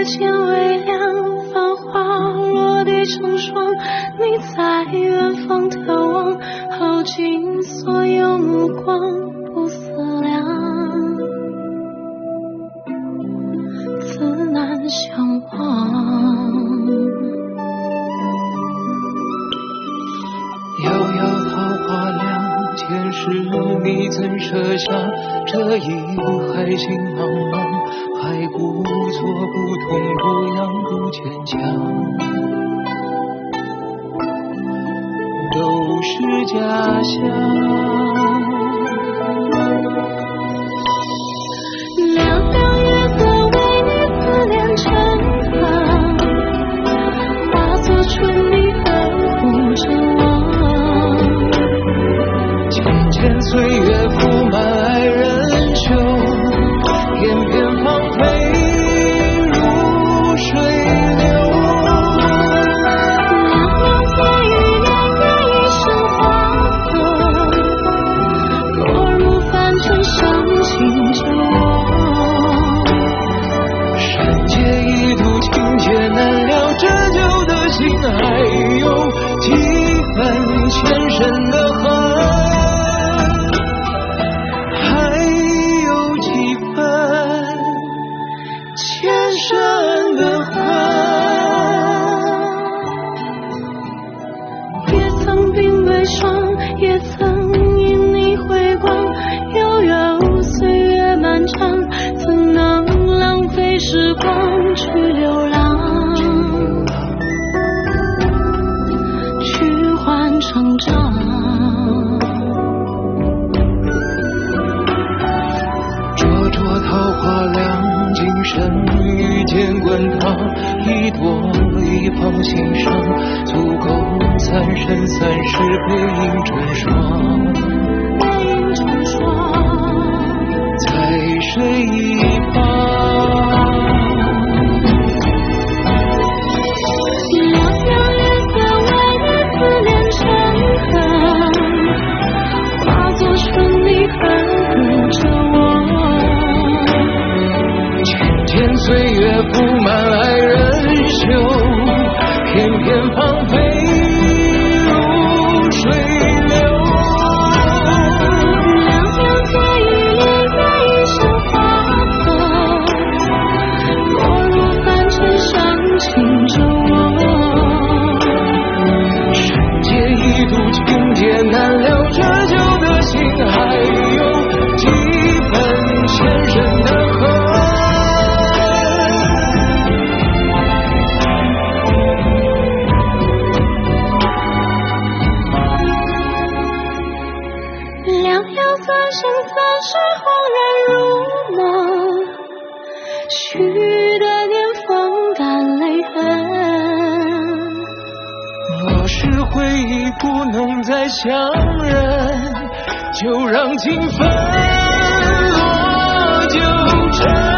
月间微亮，繁华落地成霜。你在远方眺望，耗尽所有目光，不思量，自难相忘。遥遥桃花凉，前世你怎设想？这一海心茫茫，还故作不痛不痒不坚强，都是假象。凉凉月色为你思念成河，化作春泥呵护着我。渐渐岁月铺满爱人袖，片片芳菲如水流。凉凉岁雨潋滟一生花色，落入凡尘伤情着我。山界一途情劫难料，这旧的心还有几分前生的恨，还有几分前生的恨。也曾鬓微霜，也曾因你回光，悠悠岁月漫长，怎能浪费时光去流浪，去换成长。灼灼桃花凉，今生遇见滚烫，一朵一放心上，足够三生三世背影成双。背影成双，在水一方，凉凉月色为你思念成河，化作春泥呵护着我。渐渐岁月铺满爱人袖，片片芳菲如水流。凉凉岁雨潋滟一生花色，落入凡尘伤情着我。山界一途情劫难料，这旧的心还有几分前生的恨。凉凉三生三世恍然如梦，许的年风干泪痕。若是回忆不能再相认，就让情分落九尘。